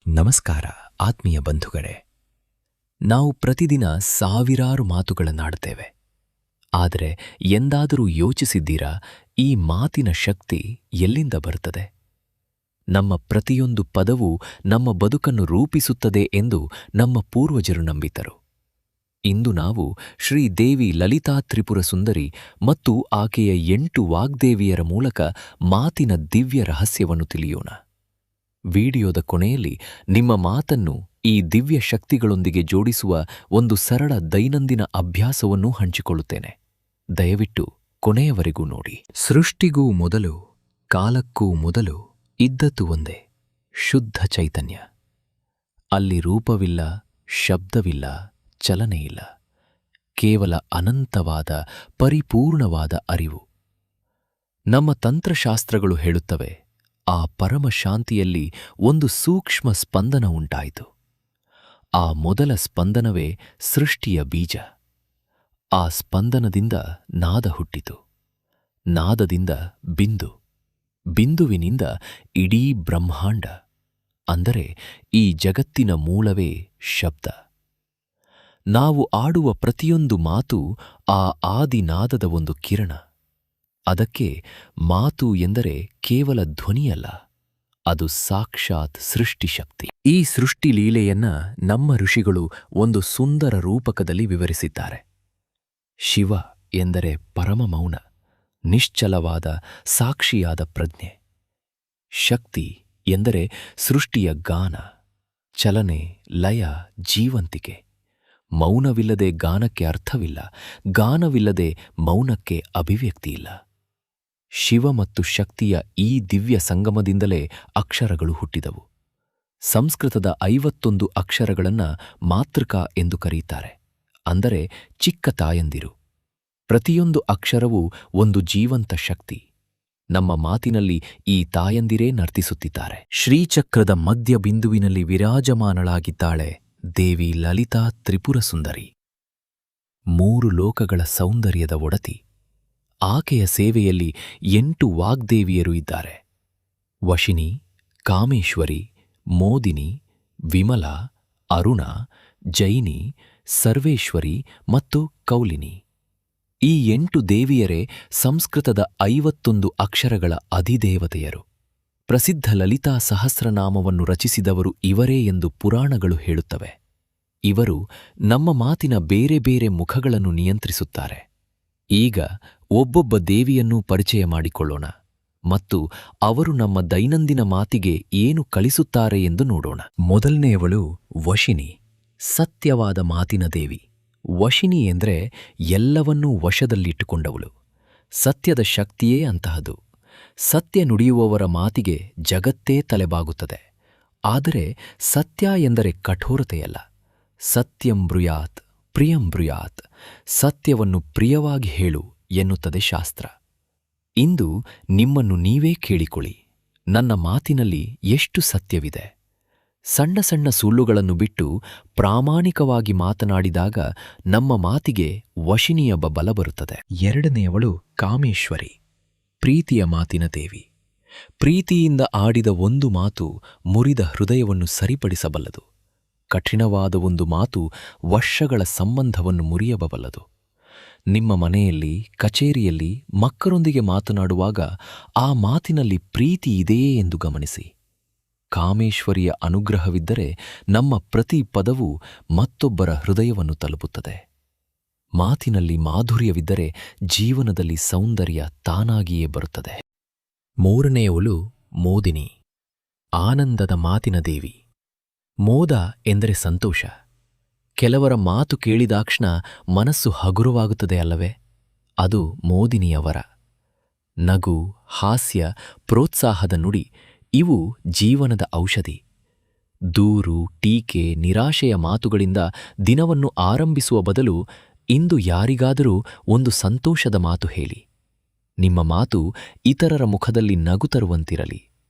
ನಮಸ್ಕಾರ ಆತ್ಮೀಯ ಬಂಧುಗಳೇ. ನಾವು ಪ್ರತಿದಿನ ಸಾವಿರಾರು ಮಾತುಗಳನ್ನಾಡುತ್ತೇವೆ. ಆದರೆ ಎಂದಾದರೂ ಯೋಚಿಸಿದ್ದೀರಾ, ಈ ಮಾತಿನ ಶಕ್ತಿ ಎಲ್ಲಿಂದ ಬರುತ್ತದೆ? ನಮ್ಮ ಪ್ರತಿಯೊಂದು ಪದವೂ ನಮ್ಮ ಬದುಕನ್ನು ರೂಪಿಸುತ್ತದೆ ಎಂದು ನಮ್ಮ ಪೂರ್ವಜರು ನಂಬಿದ್ದರು. ಇಂದು ನಾವು ಶ್ರೀ ದೇವಿ ಲಲಿತಾ ತ್ರಿಪುರ ಸುಂದರಿ ಮತ್ತು ಆಕೆಯ 8 ವಾಗ್ದೇವಿಯರ ಮೂಲಕ ಮಾತಿನ ದಿವ್ಯ ರಹಸ್ಯವನ್ನು ತಿಳಿಯೋಣ. ವಿಡಿಯೋದ ಕೊನೆಯಲ್ಲಿ ನಿಮ್ಮ ಮಾತನ್ನು ಈ ದಿವ್ಯ ಶಕ್ತಿಗಳೊಂದಿಗೆ ಜೋಡಿಸುವ ಒಂದು ಸರಳ ದೈನಂದಿನ ಅಭ್ಯಾಸವನ್ನೂ ಹಂಚಿಕೊಳ್ಳುತ್ತೇನೆ. ದಯವಿಟ್ಟು ಕೊನೆಯವರೆಗೂ ನೋಡಿ. ಸೃಷ್ಟಿಗೂ ಮೊದಲು, ಕಾಲಕ್ಕೂ ಮೊದಲು ಇದ್ದದ್ದು ಒಂದೇ, ಶುದ್ಧ ಚೈತನ್ಯ. ಅಲ್ಲಿ ರೂಪವಿಲ್ಲ, ಶಬ್ದವಿಲ್ಲ, ಚಲನೆಯಿಲ್ಲ, ಕೇವಲ ಅನಂತವಾದ ಪರಿಪೂರ್ಣವಾದ ಅರಿವು. ನಮ್ಮ ತಂತ್ರಶಾಸ್ತ್ರಗಳು ಹೇಳುತ್ತವೆ, ಆ ಪರಮ ಶಾಂತಿಯಲ್ಲಿ ಒಂದು ಸೂಕ್ಷ್ಮ ಸ್ಪಂದನ ಉಂಟಾಯಿತು. ಆ ಮೊದಲ ಸ್ಪಂದನವೇ ಸೃಷ್ಟಿಯ ಬೀಜ. ಆ ಸ್ಪಂದನದಿಂದ ನಾದ ಹುಟ್ಟಿತು, ನಾದದಿಂದ ಬಿಂದು, ಬಿಂದುವಿನಿಂದ ಇಡೀ ಬ್ರಹ್ಮಾಂಡ. ಅಂದರೆ ಈ ಜಗತ್ತಿನ ಮೂಲವೇ ಶಬ್ದ. ನಾವು ಆಡುವ ಪ್ರತಿಯೊಂದು ಮಾತು ಆ ಆದಿನಾದದ ಒಂದು ಕಿರಣ. ಅದಕ್ಕೆ ಮಾತು ಎಂದರೆ ಕೇವಲ ಧ್ವನಿಯಲ್ಲ, ಅದು ಸಾಕ್ಷಾತ್ ಸೃಷ್ಟಿಶಕ್ತಿ. ಈ ಸೃಷ್ಟಿ ಲೀಲೆಯನ್ನ ನಮ್ಮ ಋಷಿಗಳು ಒಂದು ಸುಂದರ ರೂಪಕದಲ್ಲಿ ವಿವರಿಸಿದ್ದಾರೆ. ಶಿವ ಎಂದರೆ ಪರಮ ಮೌನ, ನಿಶ್ಚಲವಾದ ಸಾಕ್ಷಿಯಾದ ಪ್ರಜ್ಞೆ. ಶಕ್ತಿ ಎಂದರೆ ಸೃಷ್ಟಿಯ ಗಾನ, ಚಲನೆ, ಲಯ, ಜೀವಂತಿಕೆ. ಮೌನವಿಲ್ಲದೆ ಗಾನಕ್ಕೆ ಅರ್ಥವಿಲ್ಲ, ಗಾನವಿಲ್ಲದೆ ಮೌನಕ್ಕೆ ಅಭಿವ್ಯಕ್ತಿಯಿಲ್ಲ. ಶಿವ ಮತ್ತು ಶಕ್ತಿಯ ಈ ದಿವ್ಯ ಸಂಗಮದಿಂದಲೇ ಅಕ್ಷರಗಳು ಹುಟ್ಟಿದವು. ಸಂಸ್ಕೃತದ 51 ಅಕ್ಷರಗಳನ್ನು ಮಾತೃಕಾ ಎಂದು ಕರೆಯುತ್ತಾರೆ, ಅಂದರೆ ಚಿಕ್ಕ ತಾಯಂದಿರು. ಪ್ರತಿಯೊಂದು ಅಕ್ಷರವೂ ಒಂದು ಜೀವಂತ ಶಕ್ತಿ. ನಮ್ಮ ಮಾತಿನಲ್ಲಿ ಈ ತಾಯಂದಿರೇ ನರ್ತಿಸುತ್ತಿದ್ದಾರೆ. ಶ್ರೀಚಕ್ರದ ಮಧ್ಯ ಬಿಂದುವಿನಲ್ಲಿ ವಿರಾಜಮಾನಳಾಗಿದ್ದಾಳೆ ದೇವಿ ಲಲಿತಾ ತ್ರಿಪುರ ಸುಂದರಿ. 3 ಲೋಕಗಳ ಸೌಂದರ್ಯದ ಒಡತಿ. ಆಕೆಯ ಸೇವೆಯಲ್ಲಿ 8 ವಾಗ್ದೇವಿಯರು ಇದ್ದಾರೆ: ವಶಿನಿ, ಕಾಮೇಶ್ವರಿ, ಮೋದಿನಿ, ವಿಮಲಾ, ಅರುಣ, ಜೈನಿ, ಸರ್ವೇಶ್ವರಿ ಮತ್ತು ಕೌಲಿನಿ. ಈ 8 ದೇವಿಯರೇ ಸಂಸ್ಕೃತದ 51 ಅಕ್ಷರಗಳ ಅಧಿದೇವತೆಯರು. ಪ್ರಸಿದ್ಧ ಲಲಿತಾ ಸಹಸ್ರನಾಮವನ್ನು ರಚಿಸಿದವರು ಇವರೇ ಎಂದು ಪುರಾಣಗಳು ಹೇಳುತ್ತವೆ. ಇವರು ನಮ್ಮ ಮಾತಿನ ಬೇರೆ ಬೇರೆ ಮುಖಗಳನ್ನು ನಿಯಂತ್ರಿಸುತ್ತಾರೆ. ಈಗ ಒಬ್ಬೊಬ್ಬ ದೇವಿಯನ್ನೂ ಪರಿಚಯ ಮಾಡಿಕೊಳ್ಳೋಣ ಮತ್ತು ಅವರು ನಮ್ಮ ದೈನಂದಿನ ಮಾತಿಗೆ ಏನು ಕಳಿಸುತ್ತಾರೆ ಎಂದು ನೋಡೋಣ. ಮೊದಲನೆಯವಳು ವಶಿನಿ, ಸತ್ಯವಾದ ಮಾತಿನ ದೇವಿ. ವಶಿನಿ ಎಂದರೆ ಎಲ್ಲವನ್ನೂ ವಶದಲ್ಲಿಟ್ಟುಕೊಂಡವಳು. ಸತ್ಯದ ಶಕ್ತಿಯೇ ಅಂತಹದು. ಸತ್ಯ ನುಡಿಯುವವರ ಮಾತಿಗೆ ಜಗತ್ತೇ ತಲೆಬಾಗುತ್ತದೆ. ಆದರೆ ಸತ್ಯ ಎಂದರೆ ಕಠೋರತೆಯಲ್ಲ. ಸತ್ಯಂ ಬ್ರೂಯಾತ್ ಪ್ರಿಯಂ ಬ್ರೂಯಾತ್, ಸತ್ಯವನ್ನು ಪ್ರಿಯವಾಗಿ ಹೇಳು ಎನ್ನುತ್ತದೆ ಶಾಸ್ತ್ರ. ಇಂದು ನಿಮ್ಮನ್ನು ನೀವೇ ಕೇಳಿಕೊಳ್ಳಿ, ನನ್ನ ಮಾತಿನಲ್ಲಿ ಎಷ್ಟು ಸತ್ಯವಿದೆ? ಸಣ್ಣ ಸಣ್ಣ ಸುಳ್ಳುಗಳನ್ನು ಬಿಟ್ಟು ಪ್ರಾಮಾಣಿಕವಾಗಿ ಮಾತನಾಡಿದಾಗ ನಮ್ಮ ಮಾತಿಗೆ ವಶಿನಿಯ ಬಲ ಬರುತ್ತದೆ. ಎರಡನೆಯವಳು ಕಾಮೇಶ್ವರಿ, ಪ್ರೀತಿಯ ಮಾತಿನ ದೇವಿ. ಪ್ರೀತಿಯಿಂದ ಆಡಿದ ಒಂದು ಮಾತು ಮುರಿದ ಹೃದಯವನ್ನು ಸರಿಪಡಿಸಬಲ್ಲದು. ಕಠಿಣವಾದ ಒಂದು ಮಾತು ವರ್ಷಗಳ ಸಂಬಂಧವನ್ನು ಮುರಿಯಬಲ್ಲದು. ನಿಮ್ಮ ಮನೆಯಲ್ಲಿ, ಕಚೇರಿಯಲ್ಲಿ, ಮಕ್ಕಳೊಂದಿಗೆ ಮಾತನಾಡುವಾಗ ಆ ಮಾತಿನಲ್ಲಿ ಪ್ರೀತಿ ಇದೆಯೇ ಎಂದು ಗಮನಿಸಿ. ಕಾಮೇಶ್ವರಿಯ ಅನುಗ್ರಹವಿದ್ದರೆ ನಮ್ಮ ಪ್ರತಿ ಪದವೂ ಮತ್ತೊಬ್ಬರ ಹೃದಯವನ್ನು ತಲುಪುತ್ತದೆ. ಮಾತಿನಲ್ಲಿ ಮಾಧುರ್ಯವಿದ್ದರೆ ಜೀವನದಲ್ಲಿ ಸೌಂದರ್ಯ ತಾನಾಗಿಯೇ ಬರುತ್ತದೆ. ಮೂರನೆಯವಳು ಮೋದಿನಿ, ಆನಂದದ ಮಾತಿನ ದೇವಿ. ಮೋದ ಎಂದರೆ ಸಂತೋಷ. ಕೆಲವರ ಮಾತು ಕೇಳಿದಾಕ್ಷಣ ಮನಸ್ಸು ಹಗುರವಾಗುತ್ತದೆ ಅಲ್ಲವೇ? ಅದು ಮೋದಿನಿಯವರ. ನಗು, ಹಾಸ್ಯ, ಪ್ರೋತ್ಸಾಹದ ನುಡಿ ಇವು ಜೀವನದ ಔಷಧಿ. ದೂರು, ಟೀಕೆ, ನಿರಾಶೆಯ ಮಾತುಗಳಿಂದ ದಿನವನ್ನು ಆರಂಭಿಸುವ ಬದಲು ಇಂದು ಯಾರಿಗಾದರೂ ಒಂದು ಸಂತೋಷದ ಮಾತು ಹೇಳಿ. ನಿಮ್ಮ ಮಾತು ಇತರರ ಮುಖದಲ್ಲಿ ನಗು ತರುವಂತಿರಲಿ.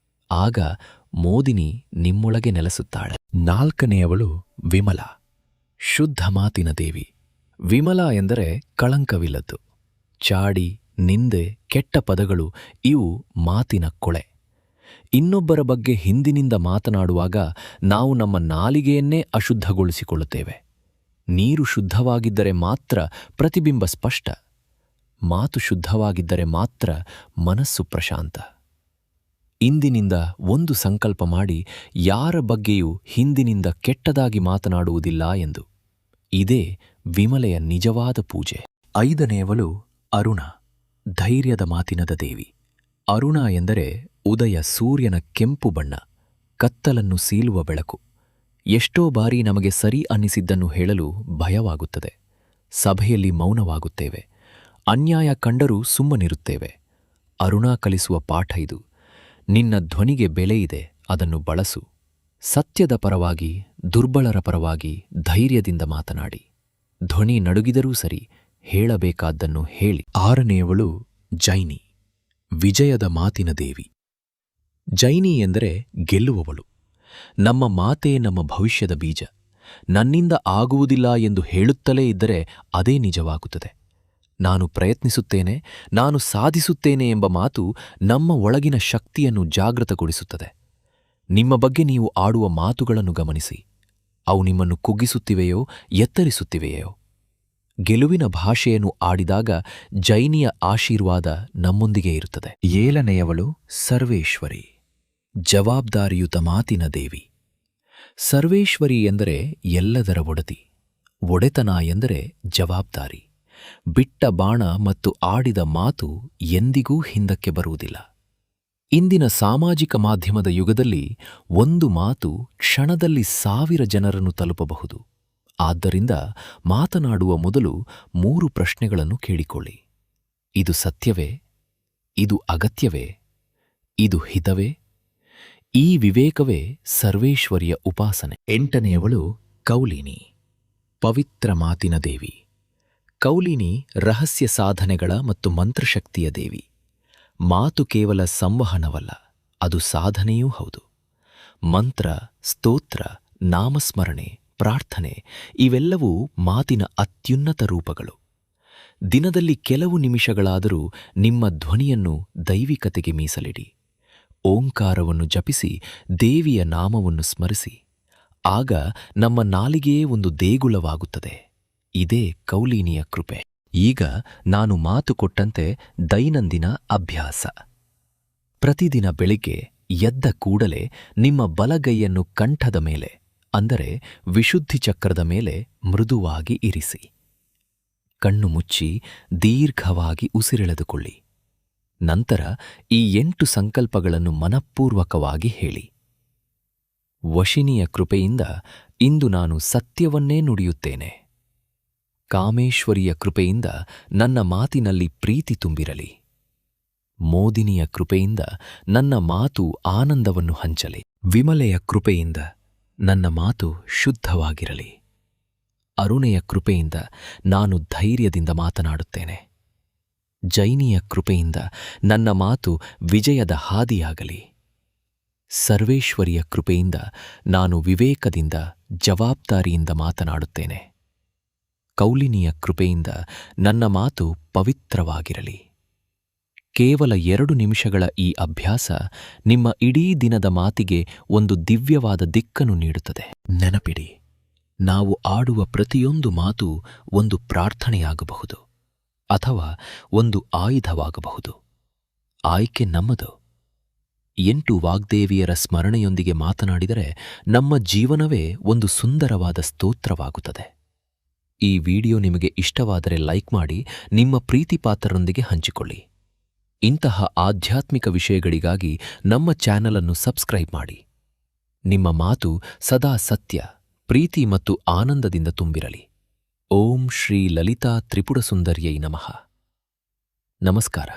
ಆಗ ಮೋದಿನಿ ನಿಮ್ಮೊಳಗೆ ನೆಲೆಸುತ್ತಾಳೆ. ನಾಲ್ಕನೆಯವಳು ವಿಮಲಾ, ಶುದ್ಧ ಮಾತಿನ ದೇವಿ. ವಿಮಲಾ ಎಂದರೆ ಕಳಂಕವಿಲ್ಲದ್ದು. ಚಾಡಿ, ನಿಂದೆ, ಕೆಟ್ಟ ಪದಗಳು ಇವು ಮಾತಿನ ಕೊಳೆ. ಇನ್ನೊಬ್ಬರ ಬಗ್ಗೆ ಹಿಂದಿನಿಂದ ಮಾತನಾಡುವಾಗ ನಾವು ನಮ್ಮ ನಾಲಿಗೆಯನ್ನೇ ಅಶುದ್ಧಗೊಳಿಸಿಕೊಳ್ಳುತ್ತೇವೆ. ನೀರು ಶುದ್ಧವಾಗಿದ್ದರೆ ಮಾತ್ರ ಪ್ರತಿಬಿಂಬ ಸ್ಪಷ್ಟ. ಮಾತು ಶುದ್ಧವಾಗಿದ್ದರೆ ಮಾತ್ರ ಮನಸ್ಸು ಪ್ರಶಾಂತ. ಇಂದಿನಿಂದ ಒಂದು ಸಂಕಲ್ಪ ಮಾಡಿ, ಯಾರ ಬಗ್ಗೆಯೂ ಹಿಂದಿನಿಂದ ಕೆಟ್ಟದಾಗಿ ಮಾತನಾಡುವುದಿಲ್ಲ ಎಂದು. ಇದೇ ವಿಮಲೆಯ ನಿಜವಾದ ಪೂಜೆ. 5ನೇಯವಳು ಅರುಣ, ಧೈರ್ಯದ ಮಾತಿನದ ದೇವಿ. ಅರುಣ ಎಂದರೆ ಉದಯ ಸೂರ್ಯನ ಕೆಂಪು ಬಣ್ಣ, ಕತ್ತಲನ್ನು ಸೀಲುವ ಬೆಳಕು. ಎಷ್ಟೋ ಬಾರಿ ನಮಗೆ ಸರಿ ಅನ್ನಿಸಿದ್ದನ್ನು ಹೇಳಲು ಭಯವಾಗುತ್ತದೆ. ಸಭೆಯಲ್ಲಿ ಮೌನವಾಗುತ್ತೇವೆ. ಅನ್ಯಾಯ ಕಂಡರೂ ಸುಮ್ಮನಿರುತ್ತೇವೆ. ಅರುಣ ಕಲಿಸುವ ಪಾಠ ಇದು. ನಿನ್ನ ಧ್ವನಿಗೆ ಬೆಲೆಯಿದೆ, ಅದನ್ನು ಬಳಸು. ಸತ್ಯದ ಪರವಾಗಿ, ದುರ್ಬಲರ ಪರವಾಗಿ ಧೈರ್ಯದಿಂದ ಮಾತನಾಡಿ. ಧ್ವನಿ ನಡುಗಿದರೂ ಸರಿ, ಹೇಳಬೇಕಾದ್ದನ್ನು ಹೇಳಿ. 6ನೇಯವಳು ಜೈನಿ, ವಿಜಯದ ಮಾತಿನ ದೇವಿ. ಜೈನಿ ಎಂದರೆ ಗೆಲ್ಲುವವಳು. ನಮ್ಮ ಮಾತೇ ನಮ್ಮ ಭವಿಷ್ಯದ ಬೀಜ. ನನ್ನಿಂದ ಆಗುವುದಿಲ್ಲ ಎಂದು ಹೇಳುತ್ತಲೇ ಇದ್ದರೆ ಅದೇ ನಿಜವಾಗುತ್ತದೆ. ನಾನು ಪ್ರಯತ್ನಿಸುತ್ತೇನೆ, ನಾನು ಸಾಧಿಸುತ್ತೇನೆ ಎಂಬ ಮಾತು ನಮ್ಮ ಒಳಗಿನ ಶಕ್ತಿಯನ್ನು ಜಾಗೃತಗೊಳಿಸುತ್ತದೆ. ನಿಮ್ಮ ಬಗ್ಗೆ ನೀವು ಆಡುವ ಮಾತುಗಳನ್ನು ಗಮನಿಸಿ. ಅವು ನಿಮ್ಮನ್ನು ಕುಗ್ಗಿಸುತ್ತಿವೆಯೋ ಎತ್ತರಿಸುತ್ತಿವೆಯೋ? ಗೆಲುವಿನ ಭಾಷೆಯನ್ನು ಆಡಿದಾಗ ಜೈನಿಯ ಆಶೀರ್ವಾದ ನಮ್ಮೊಂದಿಗೆ ಇರುತ್ತದೆ. 7ನೇಯವಳು ಸರ್ವೇಶ್ವರಿ, ಜವಾಬ್ದಾರಿಯುತ ಮಾತಿನ ದೇವಿ. ಸರ್ವೇಶ್ವರಿ ಎಂದರೆ ಎಲ್ಲದರ ಒಡತಿ. ಒಡೆತನ ಎಂದರೆ ಜವಾಬ್ದಾರಿ. ಬಿಟ್ಟ ಬಾಣ ಮತ್ತು ಆಡಿದ ಮಾತು ಎಂದಿಗೂ ಹಿಂದಕ್ಕೆ ಬರುವುದಿಲ್ಲ. ಇಂದಿನ ಸಾಮಾಜಿಕ ಮಾಧ್ಯಮದ ಯುಗದಲ್ಲಿ ಒಂದು ಮಾತು ಕ್ಷಣದಲ್ಲಿ 1000 ಜನರನ್ನು ತಲುಪಬಹುದು. ಆದ್ದರಿಂದ ಮಾತನಾಡುವ ಮೊದಲು 3 ಪ್ರಶ್ನೆಗಳನ್ನು ಕೇಳಿಕೊಳ್ಳಿ. ಇದು ಸತ್ಯವೇ? ಇದು ಅಗತ್ಯವೇ? ಇದು ಹಿತವೇ? ಈ ವಿವೇಕವೇ ಸರ್ವೇಶ್ವರಿಯ ಉಪಾಸನೆ. 8ನೇಯವಳು ಕೌಲಿನಿ, ಪವಿತ್ರ ಮಾತಿನ ದೇವಿ. ಕೌಲಿನಿ ರಹಸ್ಯ ಸಾಧನೆಗಳ ಮತ್ತು ಮಂತ್ರಶಕ್ತಿಯ ದೇವಿ. ಮಾತು ಕೇವಲ ಸಂವಹನವಲ್ಲ, ಅದು ಸಾಧನೆಯೂ ಹೌದು. ಮಂತ್ರ, ಸ್ತೋತ್ರ, ನಾಮಸ್ಮರಣೆ, ಪ್ರಾರ್ಥನೆ ಇವೆಲ್ಲವೂ ಮಾತಿನ ಅತ್ಯುನ್ನತ ರೂಪಗಳು. ದಿನದಲ್ಲಿ ಕೆಲವು ನಿಮಿಷಗಳಾದರೂ ನಿಮ್ಮ ಧ್ವನಿಯನ್ನು ದೈವಿಕತೆಗೆ ಮೀಸಲಿಡಿ. ಓಂಕಾರವನ್ನು ಜಪಿಸಿ ದೇವಿಯ ನಾಮವನ್ನು ಸ್ಮರಿಸಿ. ಆಗ ನಮ್ಮ ನಾಲಿಗೆಯೇ ಒಂದು ದೇಗುಲವಾಗುತ್ತದೆ. ಇದೇ ಕೌಲಿನಿಯ ಕೃಪೆ. ಈಗ ನಾನು ಮಾತು ಕೊಟ್ಟಂತೆ ದೈನಂದಿನ ಅಭ್ಯಾಸ. ಪ್ರತಿದಿನ ಬೆಳಿಗ್ಗೆ ಎದ್ದ ಕೂಡಲೇ ನಿಮ್ಮ ಬಲಗೈಯನ್ನು ಕಂಠದ ಮೇಲೆ, ಅಂದರೆ ವಿಶುದ್ಧಿ ಚಕ್ರದ ಮೇಲೆ ಮೃದುವಾಗಿ ಇರಿಸಿ. ಕಣ್ಣು ಮುಚ್ಚಿ ದೀರ್ಘವಾಗಿ ಉಸಿರೆಳೆದುಕೊಳ್ಳಿ. ನಂತರ ಈ 8 ಸಂಕಲ್ಪಗಳನ್ನು ಮನಃಪೂರ್ವಕವಾಗಿ ಹೇಳಿ. ವಶಿನಿಯ ಕೃಪೆಯಿಂದ ಇಂದು ನಾನು ಸತ್ಯವನ್ನೇ ನುಡಿಯುತ್ತೇನೆ. ಕಾಮೇಶ್ವರಿಯ ಕೃಪೆಯಿಂದ ನನ್ನ ಮಾತಿನಲ್ಲಿ ಪ್ರೀತಿ ತುಂಬಿರಲಿ. ಮೋದಿನಿಯ ಕೃಪೆಯಿಂದ ನನ್ನ ಮಾತು ಆನಂದವನ್ನು ಹಂಚಲಿ. ವಿಮಲೆಯ ಕೃಪೆಯಿಂದ ನನ್ನ ಮಾತು ಶುದ್ಧವಾಗಿರಲಿ. ಅರುಣೆಯ ಕೃಪೆಯಿಂದ ನಾನು ಧೈರ್ಯದಿಂದ ಮಾತನಾಡುತ್ತೇನೆ. ಜೈನಿಯ ಕೃಪೆಯಿಂದ ನನ್ನ ಮಾತು ವಿಜಯದ ಹಾದಿಯಾಗಲಿ. ಸರ್ವೇಶ್ವರಿಯ ಕೃಪೆಯಿಂದ ನಾನು ವಿವೇಕದಿಂದ, ಜವಾಬ್ದಾರಿಯಿಂದ ಮಾತನಾಡುತ್ತೇನೆ. ಕೌಲಿನಿಯ ಕೃಪೆಯಿಂದ ನನ್ನ ಮಾತು ಪವಿತ್ರವಾಗಿರಲಿ. ಕೇವಲ 2 ನಿಮಿಷಗಳ ಈ ಅಭ್ಯಾಸ ನಿಮ್ಮ ಇಡೀ ದಿನದ ಮಾತಿಗೆ ಒಂದು ದಿವ್ಯವಾದ ದಿಕ್ಕನ್ನು ನೀಡುತ್ತದೆ. ನೆನಪಿಡಿ, ನಾವು ಆಡುವ ಪ್ರತಿಯೊಂದು ಮಾತು ಒಂದು ಪ್ರಾರ್ಥನೆಯಾಗಬಹುದು ಅಥವಾ ಒಂದು ಆಯುಧವಾಗಬಹುದು. ಆಯ್ಕೆ ನಮ್ಮದು. 8 ವಾಗ್ದೇವಿಯರ ಸ್ಮರಣೆಯೊಂದಿಗೆ ಮಾತನಾಡಿದರೆ ನಮ್ಮ ಜೀವನವೇ ಒಂದು ಸುಂದರವಾದ ಸ್ತೋತ್ರವಾಗುತ್ತದೆ. ಈ ವಿಡಿಯೋ ನಿಮಗೆ ಇಷ್ಟವಾದರೆ ಲೈಕ್ ಮಾಡಿ, ನಿಮ್ಮ ಪ್ರೀತಿಪಾತ್ರರೊಂದಿಗೆ ಹಂಚಿಕೊಳ್ಳಿ. ಇಂತಹ ಆಧ್ಯಾತ್ಮಿಕ ವಿಷಯಗಳಿಗಾಗಿ ನಮ್ಮ ಚಾನೆಲ್ ಅನ್ನು ಸಬ್ಸ್ಕ್ರೈಬ್ ಮಾಡಿ. ನಿಮ್ಮ ಮಾತು ಸದಾ ಸತ್ಯ, ಪ್ರೀತಿ ಮತ್ತು ಆನಂದದಿಂದ ತುಂಬಿರಲಿ. ಓಂ ಶ್ರೀ ಲಲಿತಾ ತ್ರಿಪುರ ಸುಂದರ್ಯೈ ನಮಃ. ನಮಸ್ಕಾರ.